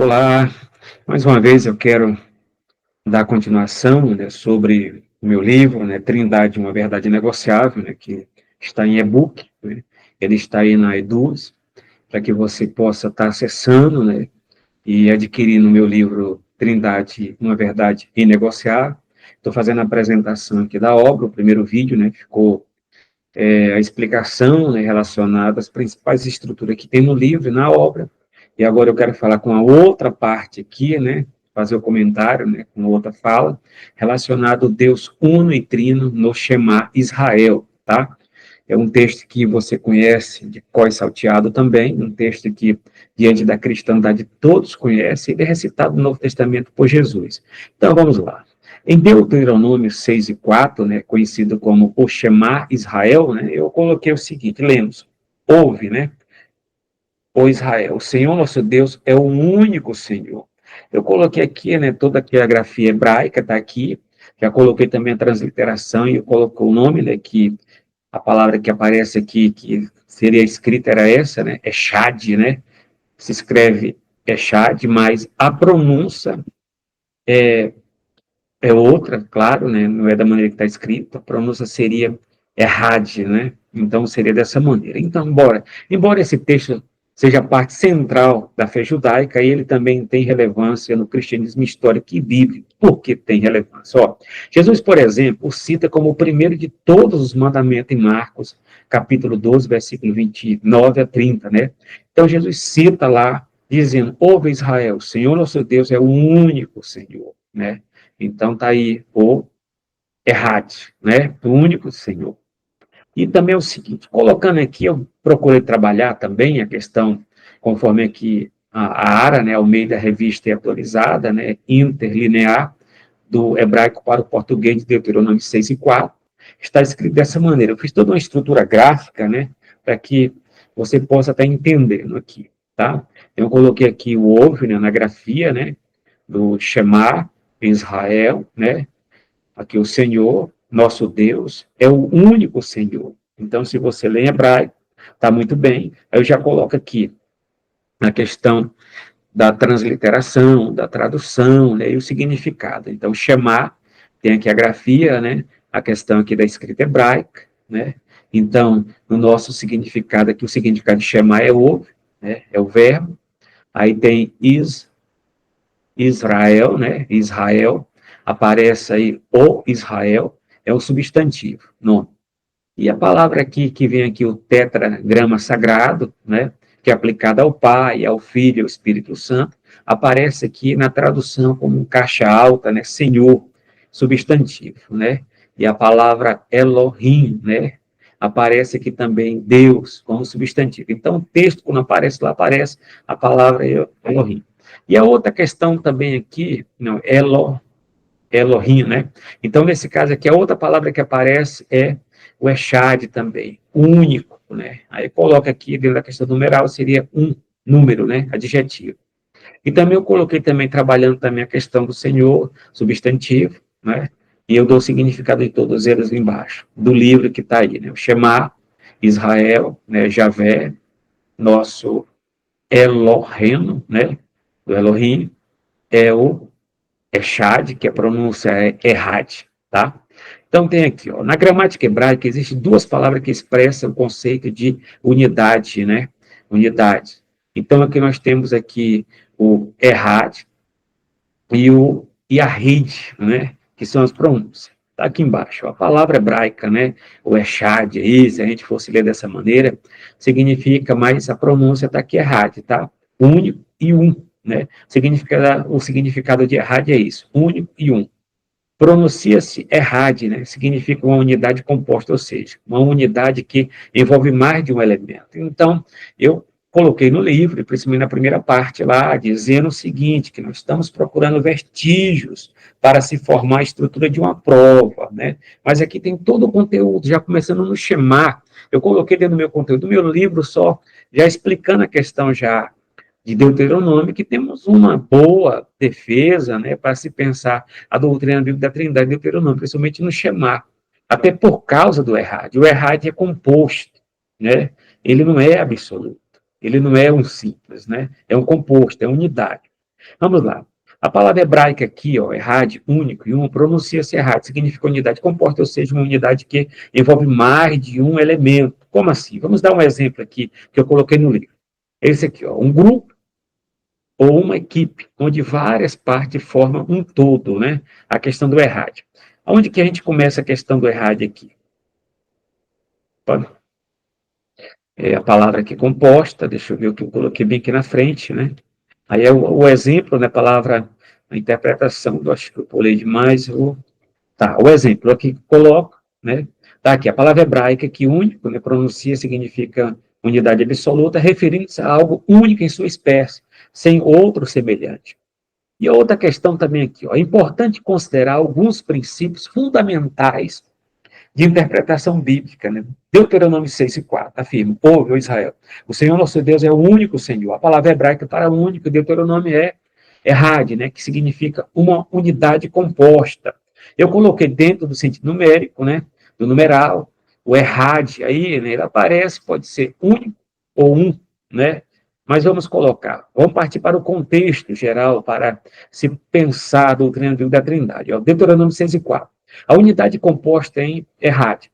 Olá, mais uma vez eu quero dar continuação, né, sobre o meu livro, né, Trindade, uma Verdade Negociável, né, que está em e-book, né, ele está aí na Eduz, para que você possa estar acessando, né, e adquirindo o meu livro Trindade, uma Verdade Inegociável. Estou fazendo a apresentação aqui da obra, o primeiro vídeo, né, ficou a explicação, né, relacionada às principais estruturas que tem no livro e na obra. E agora eu quero falar com a outra parte aqui, né, fazer o comentário, né, com outra fala, relacionado ao Deus uno e trino no Shema Israel, tá? É um texto que você conhece de cor salteado também, um texto que, diante da cristandade, todos conhecem, ele é recitado no Novo Testamento por Jesus. Então, vamos lá. Em Deuteronômio 6 e 4, né, conhecido como o Shema Israel, né, eu coloquei o seguinte, lemos, ouve, né, o Israel, o Senhor nosso Deus é o único Senhor. Eu coloquei aqui, né, toda aqui a grafia hebraica, está aqui, já coloquei também a transliteração e eu coloquei o nome, né, que a palavra que aparece aqui, que seria escrita, era essa, né, é Shad, né, se escreve Shad, mas a pronúncia é outra, claro, né? Não é da maneira que está escrito, a pronúncia seria errade, né? Então seria dessa maneira. Então, embora esse texto seja parte central da fé judaica, ele também tem relevância no cristianismo histórico e bíblico. Por que tem relevância? Ó, Jesus, por exemplo, cita como o primeiro de todos os mandamentos em Marcos, capítulo 12, versículo 29 a 30, né? Então Jesus cita lá, dizendo, ouve Israel, o Senhor nosso Deus é o único Senhor, né? Então está aí o errate, né? O único Senhor. E também é o seguinte, colocando aqui, eu procurei trabalhar também a questão, conforme aqui a ARA, né, ao meio da revista é atualizada, né, interlinear, do hebraico para o português de Deuteronômio 6 e 4, está escrito dessa maneira. Eu fiz toda uma estrutura gráfica, né, para que você possa estar entendendo aqui, tá? Eu coloquei aqui o ouve, né, na grafia, né, do Shema, Israel, né, aqui o Senhor, nosso Deus, é o único Senhor. Então, se você lê em hebraico, está muito bem. Eu já coloco aqui na questão da transliteração, da tradução, né, e o significado. Então, Shema, tem aqui a grafia, né, a questão aqui da escrita hebraica, né, então, no nosso significado aqui, o significado de Shema é ouve, né, é o verbo, aí tem Israel, né, Israel, aparece aí o Israel, é o substantivo, nome. E a palavra aqui, que vem aqui, o tetragrama sagrado, né, que é aplicado ao Pai, ao Filho e ao Espírito Santo, aparece aqui na tradução como um caixa alta, né, Senhor, substantivo, né, e a palavra Elohim, né, aparece aqui também Deus, como substantivo. Então, o texto, quando aparece lá, aparece a palavra Elohim. E a outra questão também aqui, não, Elohim, né? Então, nesse caso aqui, a outra palavra que aparece é o Echad também, único, né? Aí coloca aqui, dentro da questão numeral, seria um número, né? Adjetivo. E também eu coloquei também, trabalhando também a questão do Senhor, substantivo, né? E eu dou o significado de todos eles embaixo, do livro que está aí, né? O Shema, Israel, né? Javé, nosso Elohim, né? Do Elohim, é o Shad, que a pronúncia é Errad, tá? Então, tem aqui, ó, na gramática hebraica, existem duas palavras que expressam o conceito de unidade, né? Unidade. Então, aqui nós temos aqui o Errad e o Yahid, né? Que são as pronúncias. Está aqui embaixo, ó, a palavra hebraica, né? O Echad, aí, se a gente fosse ler dessa maneira, significa, mas a pronúncia está aqui Errad, tá? Único e um, né? O significado de Errad é isso, único e um. Pronuncia-se errad, né? Significa uma unidade composta, ou seja, uma unidade que envolve mais de um elemento. Então, eu coloquei no livro, principalmente na primeira parte lá, dizendo o seguinte, que nós estamos procurando vestígios para se formar a estrutura de uma prova, né? Mas aqui tem todo o conteúdo, já começando no Shema. Eu coloquei dentro do meu conteúdo, do meu livro só, já explicando a questão já de Deuteronômio, que temos uma boa defesa, né, para se pensar a doutrina bíblica da Trindade de Deuteronômio, principalmente no Shema, até por causa do Errad. O Errad é composto, né? Ele não é absoluto, ele não é um simples, né? É um composto, é unidade. Vamos lá. A palavra hebraica aqui, ó, errad, único e um, pronuncia-se errad, significa unidade composta, ou seja, uma unidade que envolve mais de um elemento. Como assim? Vamos dar um exemplo aqui que eu coloquei no livro. Esse aqui, ó, um grupo ou uma equipe, onde várias partes formam um todo, né? A questão do errad. Onde que a gente começa a questão do errad aqui? É a palavra aqui composta, deixa eu ver o que eu coloquei bem aqui na frente, né? Aí é o exemplo, né? Palavra, a interpretação, eu acho que eu pulei demais, tá, o exemplo aqui que coloco, né? Tá aqui, a palavra hebraica que único, né? Pronuncia significa unidade absoluta, referindo-se a algo único em sua espécie, sem outro semelhante. E outra questão também aqui, ó, é importante considerar alguns princípios fundamentais de interpretação bíblica. Né? Deuteronômio 6:4 afirma: ouve, ó Israel, o Senhor nosso Deus é o único Senhor. A palavra hebraica para único, Deuteronômio é errad, né? Que significa uma unidade composta. Eu coloquei dentro do sentido numérico, né? Do numeral, o errad, aí né, ele aparece, pode ser único ou um, né? Mas vamos partir para o contexto geral, para se pensar a doutrina da Trindade. Ó, Deuteronômio 6:4. A unidade composta em errad,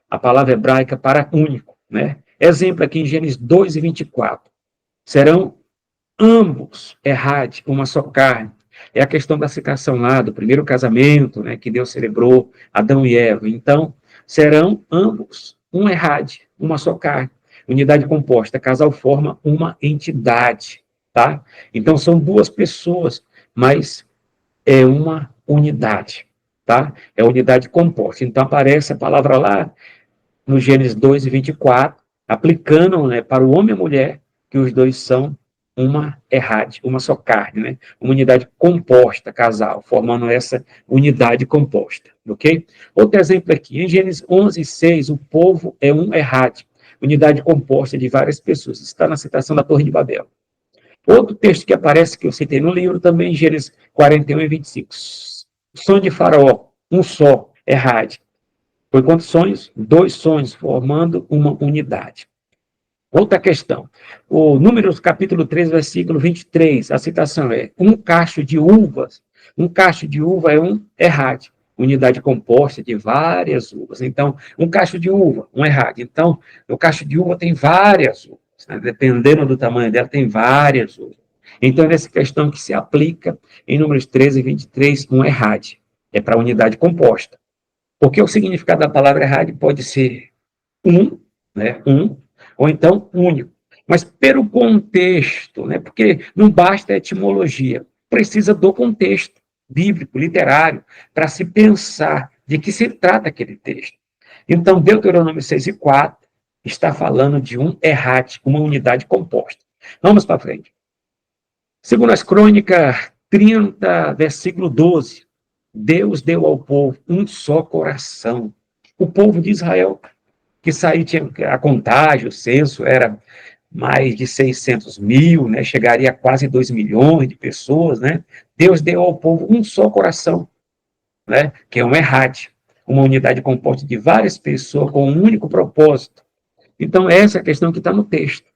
a palavra hebraica para único, né? Exemplo aqui em Gênesis 2:24. Serão ambos errad, uma só carne. É a questão da citação lá do primeiro casamento, né, que Deus celebrou Adão e Eva. Então, serão ambos um errad, uma só carne. Unidade composta, casal forma uma entidade, tá? Então, são duas pessoas, mas é uma unidade, tá? É unidade composta. Então, aparece a palavra lá no Gênesis 2:24, aplicando, né, para o homem e a mulher, que os dois são uma errade, uma só carne, né? Uma unidade composta, casal, formando essa unidade composta, ok? Outro exemplo aqui, em Gênesis 11:6, o povo é um errade, unidade composta de várias pessoas. Está na citação da Torre de Babel. Outro texto que aparece, que eu citei no livro, também em Gênesis 41:25. Sonho de Faraó, um só, errade. Foi quantos sonhos? 2 sonhos, formando uma unidade. Outra questão. O Números capítulo 3, versículo 23, a citação é: um cacho de uvas. Um cacho de uva é um errade, unidade composta de várias uvas. Então, um cacho de uva, um errade. Então, o cacho de uva tem várias uvas. Né? Dependendo do tamanho dela, tem várias uvas. Então, essa questão que se aplica em Números 13 e 23, um errade. É para unidade composta. Porque o significado da palavra errade pode ser um, né, um, ou então único. Mas pelo contexto, né, porque não basta a etimologia, precisa do contexto bíblico, literário, para se pensar de que se trata aquele texto. Então, Deuteronômio 6:4 está falando de um errate, uma unidade composta. Vamos para frente. Segundo as Crônicas 30, versículo 12, Deus deu ao povo um só coração. O povo de Israel, que saiu, tinha a contagem, o censo era mais de 600 mil, né? Chegaria a quase 2 milhões de pessoas, né? Deus deu ao povo um só coração, né? Que é um errate, uma unidade composta de várias pessoas com um único propósito. Então, essa é a questão que está no texto.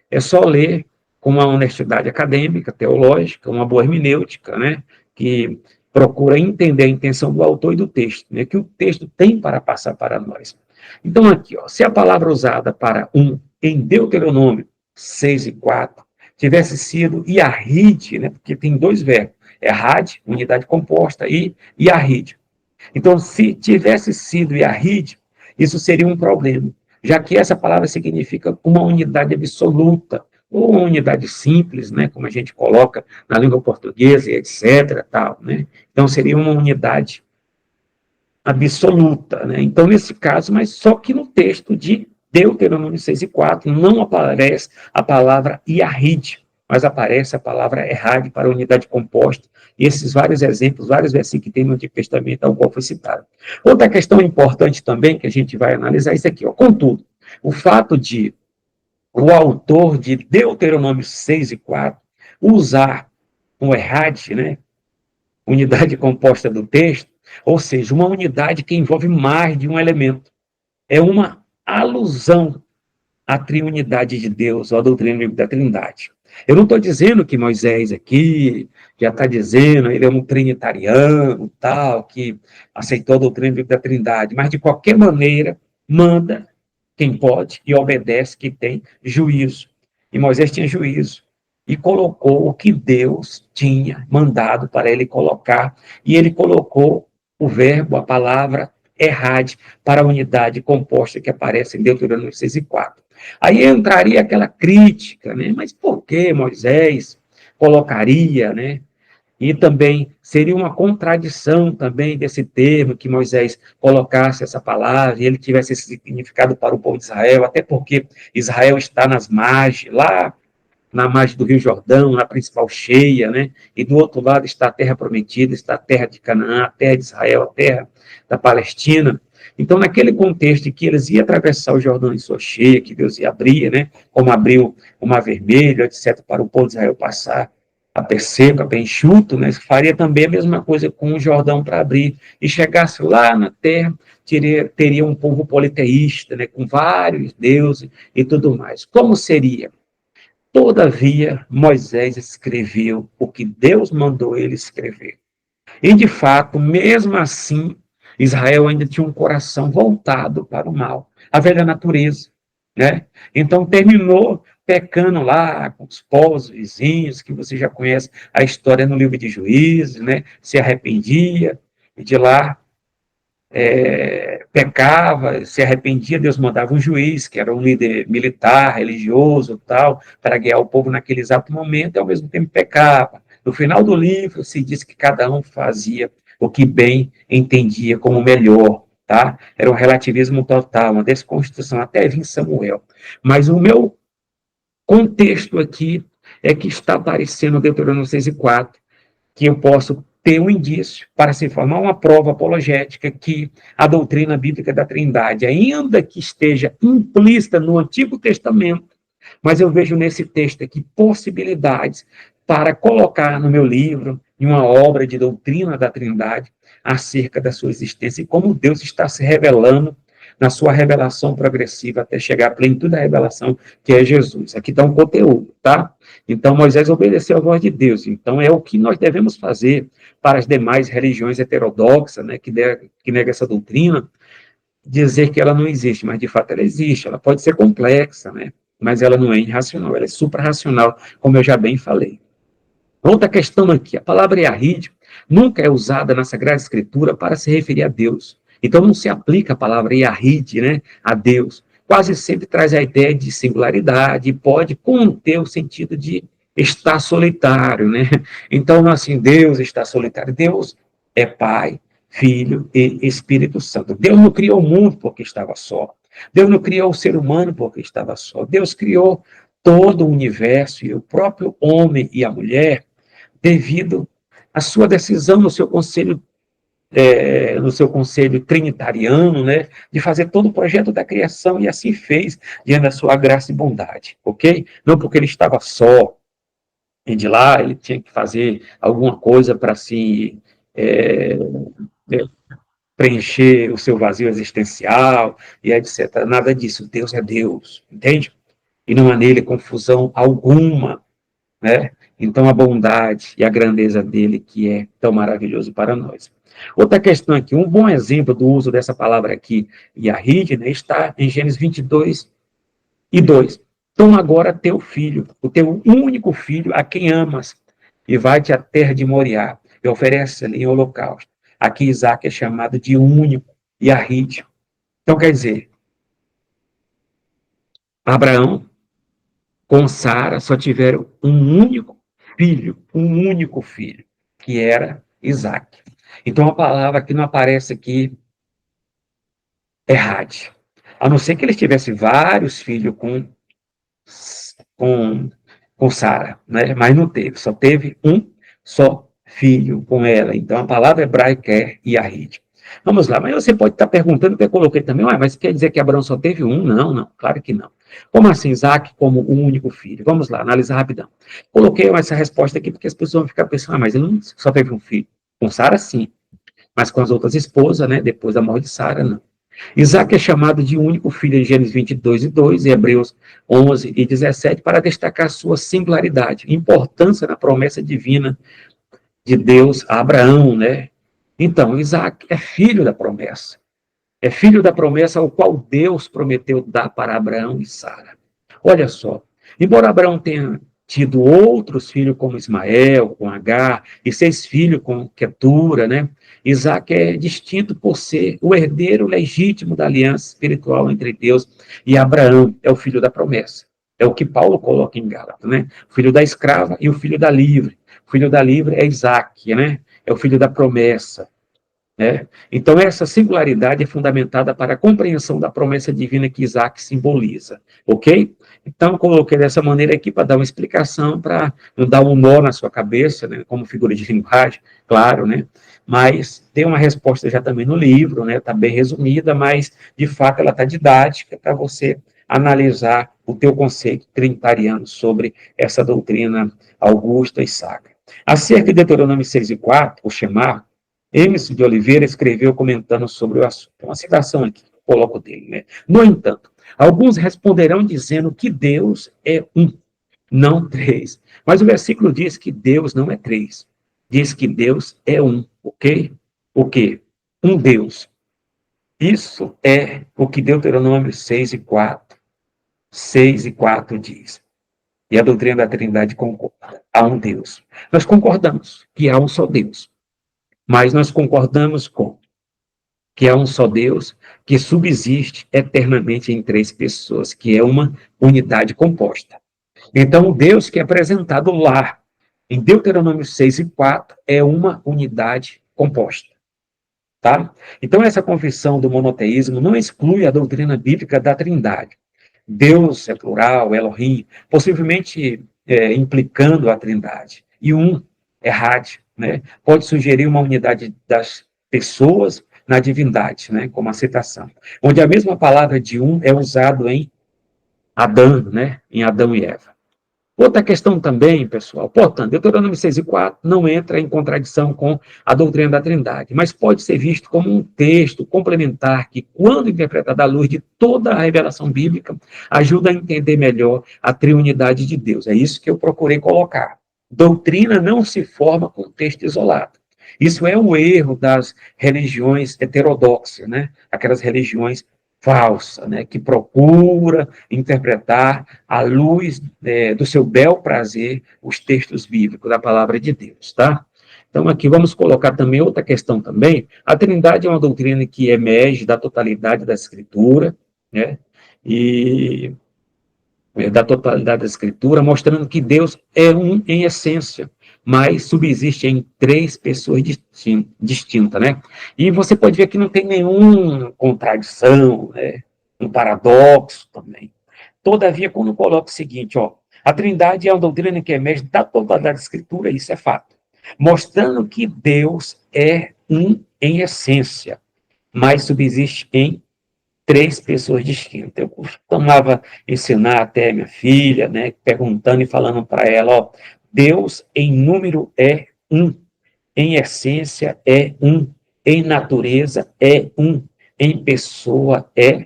É só ler com uma honestidade acadêmica, teológica, uma boa hermenêutica, né? Que procura entender a intenção do autor e do texto, né? Que o texto tem para passar para nós. Então, aqui, ó, se a palavra usada para um em Deuteronômio 6:4 tivesse sido Iahide, né? Porque tem dois verbos, errad, unidade composta, e Iahide. Então, se tivesse sido Iahide, isso seria um problema, já que essa palavra significa uma unidade absoluta, ou uma unidade simples, né, como a gente coloca na língua portuguesa, etc. Tal, né? Então, seria uma unidade absoluta. Né? Então, nesse caso, mas só que no texto de Deuteronômio 6:4 não aparece a palavra Iahide, mas aparece a palavra errade para a unidade composta, e esses vários exemplos, vários versículos que tem no Antigo Testamento, ao qual foi citado. Outra questão importante também, que a gente vai analisar, é isso aqui, ó. Contudo, o fato de o autor de Deuteronômio 6:4 usar o errade, né, unidade composta do texto, ou seja, uma unidade que envolve mais de um elemento. É uma alusão à triunidade de Deus, ou à doutrina da Trindade. Eu não estou dizendo que Moisés aqui já está dizendo, ele é um trinitariano, tal, que aceitou a doutrina da Trindade, mas de qualquer maneira, manda quem pode e obedece quem tem juízo. E Moisés tinha juízo e colocou o que Deus tinha mandado para ele colocar, e ele colocou o verbo, a palavra errade, para a unidade composta que aparece em Deuteronômio 6:4. Aí entraria aquela crítica, né? Mas por que Moisés colocaria, né? E também seria uma contradição também desse termo que Moisés colocasse essa palavra e ele tivesse esse significado para o povo de Israel, até porque Israel está nas margens, lá na margem do Rio Jordão, na principal cheia, né? E do outro lado está a terra prometida, está a terra de Canaã, a terra de Israel, a terra da Palestina. Então, naquele contexto em que eles iam atravessar o Jordão em sua cheia, que Deus ia abrir, né? Como abriu o Mar Vermelho, etc., para o povo de Israel passar a pé seco, a pé enxuto, né? Faria também a mesma coisa com o Jordão para abrir e chegasse lá na terra, teria um povo politeísta, né? Com vários deuses e tudo mais. Como seria? Todavia, Moisés escreveu o que Deus mandou ele escrever. E, de fato, mesmo assim, Israel ainda tinha um coração voltado para o mal, a velha natureza, né? Então, terminou pecando lá com os povos vizinhos, que você já conhece a história no livro de Juízes, né? Se arrependia, e de lá pecava, se arrependia, Deus mandava um juiz, que era um líder militar, religioso, tal, para guiar o povo naquele exato momento, e ao mesmo tempo pecava. No final do livro, se diz que cada um fazia o que bem entendia como melhor, tá? Era um relativismo total, uma desconstrução, até vir Samuel. Mas o meu contexto aqui é que está aparecendo Deuteronômio 6:4, que eu posso ter um indício para se formar uma prova apologética que a doutrina bíblica da Trindade, ainda que esteja implícita no Antigo Testamento, mas eu vejo nesse texto aqui possibilidades para colocar no meu livro, em uma obra de doutrina da Trindade, acerca da sua existência e como Deus está se revelando na sua revelação progressiva até chegar à plenitude da revelação, que é Jesus. Aqui está um conteúdo, tá? Então, Moisés obedeceu à voz de Deus. Então, é o que nós devemos fazer para as demais religiões heterodoxas, né, que negam essa doutrina, dizer que ela não existe, mas de fato ela existe. Ela pode ser complexa, né? Mas ela não é irracional, ela é suprarracional, como eu já bem falei. Outra questão aqui, a palavra Yahid nunca é usada na Sagrada Escritura para se referir a Deus. Então não se aplica a palavra Yahid, né, a Deus. Quase sempre traz a ideia de singularidade e pode conter o sentido de estar solitário, né? Então, assim, Deus está solitário. Deus é Pai, Filho e Espírito Santo. Deus não criou o mundo porque estava só. Deus não criou o ser humano porque estava só. Deus criou todo o universo e o próprio homem e a mulher devido à sua decisão no seu conselho trinitariano, né, de fazer todo o projeto da criação, e assim fez, diante da sua graça e bondade, ok? Não porque ele estava só, e de lá ele tinha que fazer alguma coisa para se é, preencher o seu vazio existencial, e etc. Nada disso, Deus é Deus, entende? E não há nele confusão alguma, né? Então, a bondade e a grandeza dele que é tão maravilhoso para nós. Outra questão aqui, um bom exemplo do uso dessa palavra aqui, Yahid, né, está em Gênesis 22:2. Toma agora teu filho, o teu único filho, a quem amas, e vai-te à terra de Moriá, e oferece-lhe em holocausto. Aqui Isaac é chamado de único, Yahid. Então, quer dizer, Abraão com Sara só tiveram um único filho, que era Isaac. Então, a palavra que não aparece aqui é Had. A não ser que eles tivessem vários filhos com, com Sara, né? Mas não teve, só teve um só filho com ela. Então, a palavra hebraica é Yahid. Vamos lá, mas você pode estar perguntando, que eu coloquei também, mas quer dizer que Abraão só teve um? Não, não, claro que não. Como assim, Isaac como o único filho? Vamos lá, analisar rapidão. Coloquei essa resposta aqui porque as pessoas vão ficar pensando, mas ele não só teve um filho. Com Sara, sim, mas com as outras esposas, né, depois da morte de Sara, não. Isaac é chamado de único filho em Gênesis 22:2 e Hebreus 11:17 para destacar sua singularidade, importância na promessa divina de Deus a Abraão, né? Então, Isaac é filho da promessa. É filho da promessa ao qual Deus prometeu dar para Abraão e Sara. Olha só, embora Abraão tenha tido outros filhos como Ismael, com Agar, e 6 filhos com Quetura, né? Isaac é distinto por ser o herdeiro legítimo da aliança espiritual entre Deus e Abraão, é o filho da promessa. É o que Paulo coloca em Gálatas, né? O filho da escrava e o filho da livre. O filho da livre é Isaac, né? É o filho da promessa. Né? Então, essa singularidade é fundamentada para a compreensão da promessa divina que Isaac simboliza, ok? Então, coloquei dessa maneira aqui para dar uma explicação, para não dar um nó na sua cabeça, né, como figura de linguagem, claro, né? Mas tem uma resposta já também no livro, né? Está bem resumida, mas, de fato, ela está didática para você analisar o teu conceito trinitariano sobre essa doutrina augusta e sacra. Acerca de Deuteronômio 6:4, o Shema, Emerson de Oliveira escreveu comentando sobre o assunto. Uma citação aqui, eu coloco dele, né? No entanto, alguns responderão dizendo que Deus é um, não três. Mas o versículo diz que Deus não é três. Diz que Deus é um, ok? O quê? Um Deus. Isso é o que Deuteronômio 6:4 diz. E a doutrina da Trindade concorda. Há um Deus. Nós concordamos que há um só Deus. Mas nós concordamos com que há um só Deus que subsiste eternamente em 3 pessoas, que é uma unidade composta. Então, o Deus que é apresentado lá, em Deuteronômio 6:4, é uma unidade composta. Tá? Então, essa confissão do monoteísmo não exclui a doutrina bíblica da Trindade. Deus é plural, Elohim, possivelmente implicando a Trindade. E um, errad, né? Pode sugerir uma unidade das pessoas na divindade, né? Como a citação. Onde a mesma palavra de um é usado em Adão, né? Em Adão e Eva. Outra questão também, pessoal, portanto, Deuteronômio 6:4 não entra em contradição com a doutrina da Trindade, mas pode ser visto como um texto complementar que, quando interpretado à luz de toda a revelação bíblica, ajuda a entender melhor a triunidade de Deus. É isso que eu procurei colocar. Doutrina não se forma com texto isolado. Isso é o erro das religiões heterodoxas, né? Aquelas religiões falsa, né, que procura interpretar à luz do seu bel prazer os textos bíblicos da palavra de Deus, tá? Então, aqui vamos colocar também outra questão também. A Trindade é uma doutrina que emerge da totalidade da Escritura, né, e da totalidade da Escritura, mostrando que Deus é um em essência, mas subsiste em 3 pessoas distintas, né? E você pode ver que não tem nenhuma contradição, né? Um paradoxo também. Todavia, quando coloca o seguinte, ó, a Trindade é uma doutrina que emerge da totalidade da Escritura, isso é fato, mostrando que Deus é um em essência, mas subsiste em 3 pessoas distintas. Eu costumava ensinar até minha filha, né, perguntando e falando para ela, ó, Deus em número é um, em essência é um, em natureza é um, em pessoa é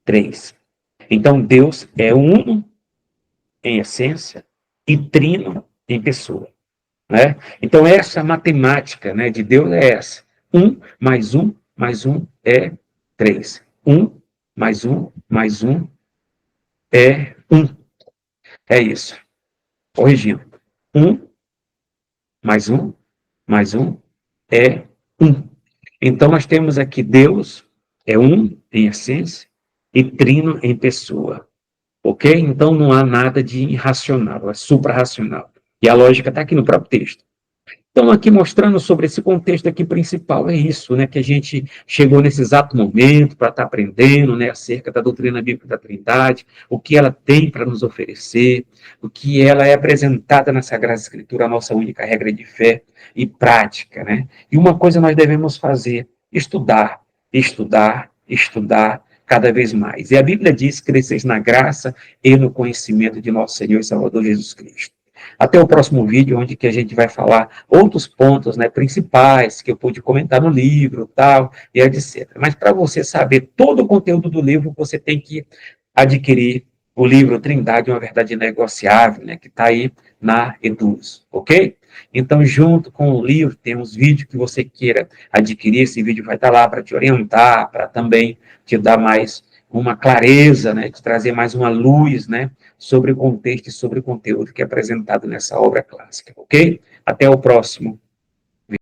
3. Então, Deus é uno em essência e trino em pessoa. Né? Então, essa matemática, né, de Deus é essa. 1 mais 1 é 3. 1 mais 1 é 1. É isso. Corrigindo. 1 mais 1 é 1. Então, nós temos aqui Deus é um em essência e trino em pessoa. Ok? Então, não há nada de irracional, é suprarracional. E a lógica está aqui no próprio texto. Então, aqui mostrando sobre esse contexto aqui principal, é isso, né, que a gente chegou nesse exato momento para estar aprendendo, né, acerca da doutrina bíblica da Trindade, o que ela tem para nos oferecer, o que ela é apresentada na Sagrada Escritura, a nossa única regra de fé e prática, né? E uma coisa nós devemos fazer, estudar, estudar, estudar cada vez mais. E a Bíblia diz, cresceis na graça e no conhecimento de nosso Senhor e Salvador Jesus Cristo. Até o próximo vídeo, onde que a gente vai falar outros pontos, né, principais que eu pude comentar no livro, tal, e etc. Mas para você saber todo o conteúdo do livro, você tem que adquirir o livro Trindade, uma verdade negociável, né, que está aí na Eduz, ok? Então, junto com o livro, tem uns vídeos que você queira adquirir, esse vídeo vai estar lá para te orientar, para também te dar mais uma clareza, né, te trazer mais uma luz, né, sobre o contexto e sobre o conteúdo que é apresentado nessa obra clássica, ok? Até o próximo